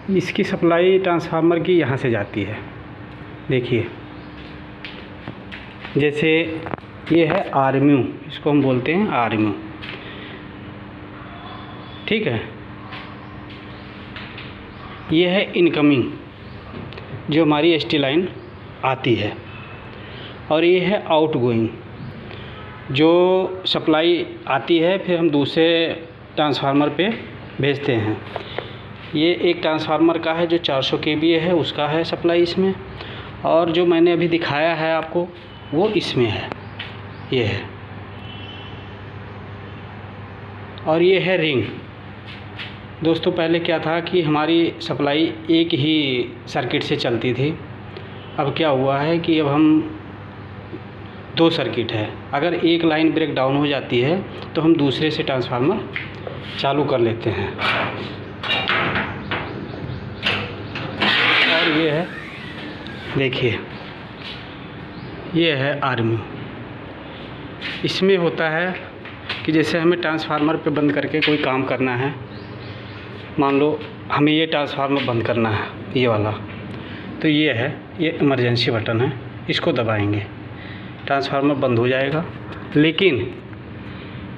इसकी supply transformer की यहाँ से जाती है। देखिए, जैसे ये है आरएमयू, इसको हम बोलते हैं आरएमयू, ठीक है। ये है इनकमिंग, जो हमारी एसटी लाइन आती है, और ये है आउटगोइंग, जो सप्लाई आती है फिर हम दूसरे ट्रांसफार्मर पे भेजते हैं। ये एक ट्रांसफार्मर का है जो 400 kVA है, उसका है सप्लाई इसमें, और जो मैंने अभी दिखाया है आपको वो इसमें है, ये है। और ये है रिंग। दोस्तों, पहले क्या था कि हमारी सप्लाई एक ही सर्किट से चलती थी। अब क्या हुआ है कि अब हम 2 सर्किट है, अगर एक लाइन ब्रेक डाउन हो जाती है तो हम दूसरे से ट्रांसफार्मर चालू कर लेते हैं। और ये है, देखिए, ये है आरएमयू। इसमें होता है कि जैसे हमें ट्रांसफार्मर पे बंद करके कोई काम करना है, मान लो हमें ये ट्रांसफार्मर बंद करना है, ये वाला, तो ये है, ये इमरजेंसी बटन है, इसको दबाएंगे, ट्रांसफार्मर बंद हो जाएगा। लेकिन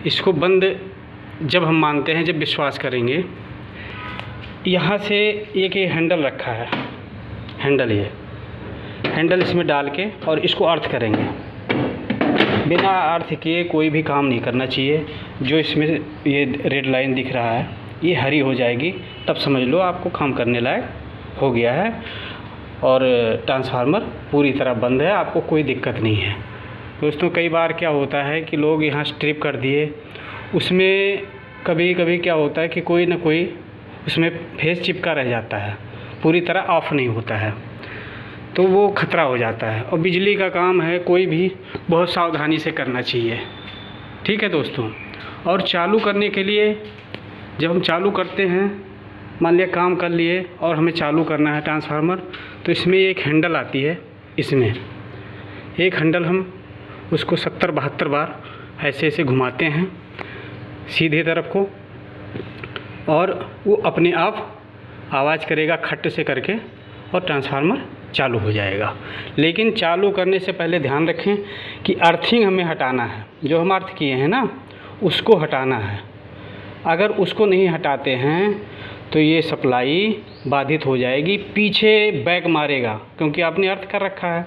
इसको बंद जब हम मानते हैं, जब विश्वास करेंगे, यहाँ से एक ये हैंडल रखा है, हैंडल, ये हैंडल इसमें डाल के और इसको अर्थ करेंगे। बिना अर्थ किए कोई भी काम नहीं करना चाहिए। जो इसमें ये रेड लाइन दिख रहा है, ये हरी हो जाएगी, तब समझ लो आपको काम करने लायक हो गया है और ट्रांसफार्मर पूरी तरह बंद है, आपको कोई दिक्कत नहीं है। दोस्तों, कई बार क्या होता है कि लोग यहाँ स्ट्रिप कर दिए, उसमें कभी कभी क्या होता है कि कोई ना कोई उसमें फेस चिपका रह जाता है, पूरी तरह ऑफ नहीं होता है, तो वो ख़तरा हो जाता है। और बिजली का काम है, कोई भी बहुत सावधानी से करना चाहिए, ठीक है दोस्तों। और चालू करने के लिए, जब हम चालू करते हैं, मान लिया काम कर लिए और हमें चालू करना है ट्रांसफार्मर, तो इसमें एक हैंडल आती है, इसमें एक हैंडल हम उसको 70-72 बार ऐसे ऐसे घुमाते हैं सीधे तरफ को, और वो अपने आप आवाज़ करेगा खट से करके, और ट्रांसफार्मर चालू हो जाएगा। लेकिन चालू करने से पहले ध्यान रखें कि अर्थिंग हमें हटाना है, जो हम अर्थ किए हैं ना, उसको हटाना है। अगर उसको नहीं हटाते हैं तो ये सप्लाई बाधित हो जाएगी, पीछे बैक मारेगा, क्योंकि आपने अर्थ कर रखा है,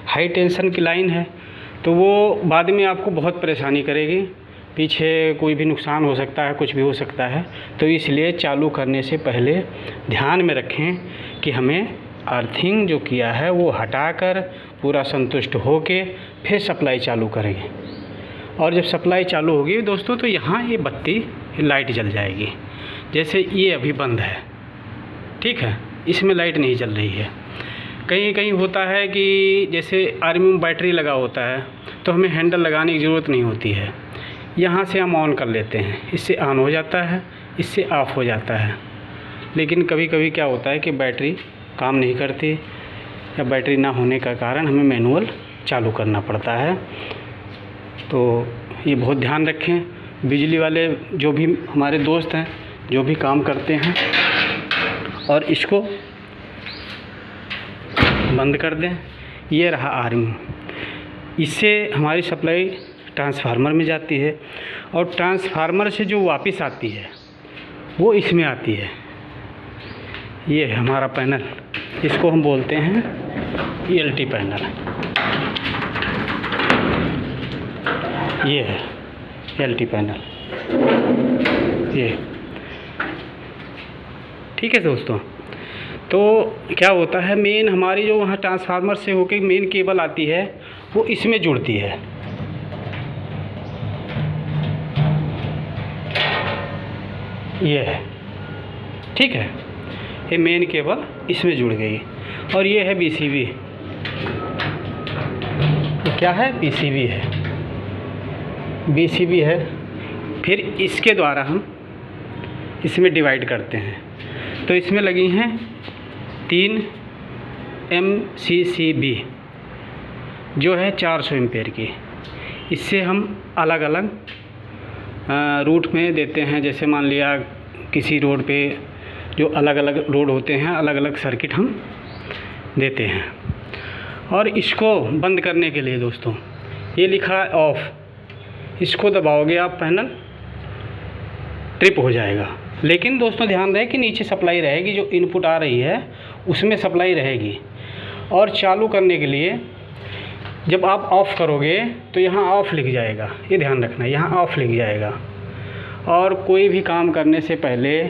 हाई टेंशन की लाइन है, तो वो बाद में आपको बहुत परेशानी करेगी, पीछे कोई भी नुकसान हो सकता है, कुछ भी हो सकता है। तो इसलिए चालू करने से पहले ध्यान में रखें कि हमें अर्थिंग जो किया है वो हटाकर पूरा संतुष्ट होके फिर सप्लाई चालू करेंगे। और जब सप्लाई चालू होगी दोस्तों, तो यहाँ ये बत्ती लाइट जल जाएगी। जैसे ये अभी बंद है, ठीक है, इसमें लाइट नहीं जल रही है। कहीं कहीं होता है कि जैसे आर्मी में बैटरी लगा होता है, तो हमें हैंडल लगाने की ज़रूरत नहीं होती है, यहाँ से हम ऑन कर लेते हैं, इससे ऑन हो जाता है, इससे ऑफ़ हो जाता है। लेकिन कभी कभी क्या होता है कि बैटरी काम नहीं करती, या बैटरी ना होने का कारण हमें मैनुअल चालू करना पड़ता है। तो ये बहुत ध्यान रखें, बिजली वाले जो भी हमारे दोस्त हैं, जो भी काम करते हैं, और इसको बंद कर दें। ये रहा आर्म, इससे हमारी सप्लाई ट्रांसफार्मर में जाती है, और ट्रांसफार्मर से जो वापस आती है वो इसमें आती है। ये है हमारा पैनल, इसको हम बोलते हैं ELT पैनल। ये है ELT पैनल, ये ठीक है दोस्तों। तो क्या होता है, मेन हमारी जो वहाँ ट्रांसफार्मर से होके मेन केबल आती है वो इसमें जुड़ती है। ये है, ठीक है, ये मेन केबल इसमें जुड़ गई। और ये है BCB, तो क्या है, BCB है, BCB है। फिर इसके द्वारा हम इसमें डिवाइड करते हैं, तो इसमें लगी हैं 3 MCCB जो है 400 एम्पेयर की। इससे हम अलग अलग रूट में देते हैं। जैसे मान लिया किसी रोड पे जो अलग अलग रोड होते हैं, अलग अलग सर्किट हम देते हैं। और इसको बंद करने के लिए दोस्तों ये लिखा है ऑफ, इसको दबाओगे आप पैनल ट्रिप हो जाएगा। लेकिन दोस्तों ध्यान रहे कि नीचे सप्लाई रहेगी, जो इनपुट आ रही है उसमें सप्लाई रहेगी। और चालू करने के लिए जब आप ऑफ़ करोगे तो यहाँ ऑफ़ लिख जाएगा, ये ध्यान रखना, यहाँ ऑफ़ लिख जाएगा। और कोई भी काम करने से पहले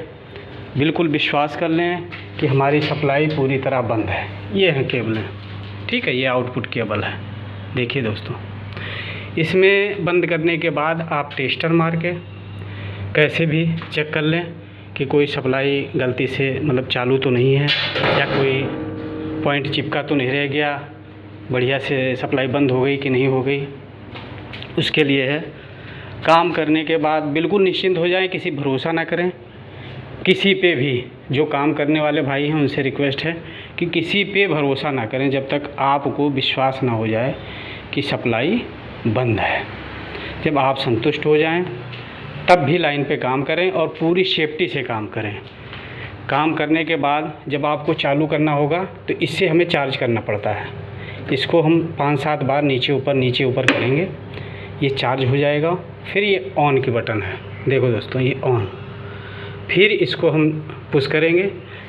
बिल्कुल विश्वास कर लें कि हमारी सप्लाई पूरी तरह बंद है। ये है केबल, ठीक है, ये आउटपुट केबल है। देखिए दोस्तों, इसमें बंद करने के बाद आप टेस्टर मार के कैसे भी चेक कर लें कि कोई सप्लाई गलती से मतलब चालू तो नहीं है, या कोई पॉइंट चिपका तो नहीं रह गया, बढ़िया से सप्लाई बंद हो गई कि नहीं हो गई। उसके लिए है काम करने के बाद बिल्कुल निश्चिंत हो जाएं, किसी भरोसा ना करें किसी पे भी। जो काम करने वाले भाई हैं उनसे रिक्वेस्ट है कि किसी पे भरोसा ना करें जब तक आपको विश्वास ना हो जाए कि सप्लाई बंद है। जब आप संतुष्ट हो जाएं तब भी लाइन पे काम करें और पूरी सेफ्टी से काम करें। काम करने के बाद जब आपको चालू करना होगा तो इससे हमें चार्ज करना पड़ता है। इसको हम 5-7 बार नीचे ऊपर करेंगे, ये चार्ज हो जाएगा। फिर ये ऑन की बटन है, देखो दोस्तों ये ऑन। फिर इसको हम पुश करेंगे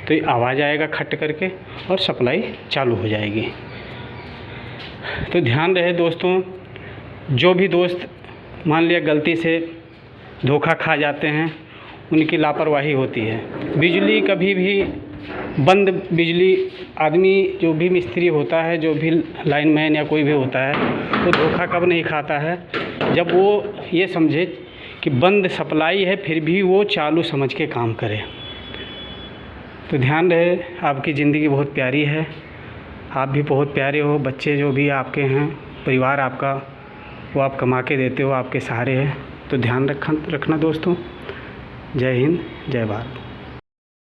तो ये आवाज़ आएगा खट करके और सप्लाई चालू हो जाएगी। तो ध्यान रहे दोस्तों, जो भी दोस्त मान लिया गलती से धोखा खा जाते हैं, उनकी लापरवाही होती है। बिजली कभी भी बंद, बिजली आदमी जो भी मिस्त्री होता है, जो भी लाइनमैन या कोई भी होता है, वो धोखा कब नहीं खाता है, जब वो ये समझे कि बंद सप्लाई है फिर भी वो चालू समझ के काम करे। तो ध्यान रहे, आपकी ज़िंदगी बहुत प्यारी है, आप भी बहुत प्यारे हो, बच्चे जो भी आपके हैं, परिवार आपका, वो आप कमा के देते हो, आपके सहारे हैं। तो ध्यान रखना दोस्तों। जय हिंद, जय भारत।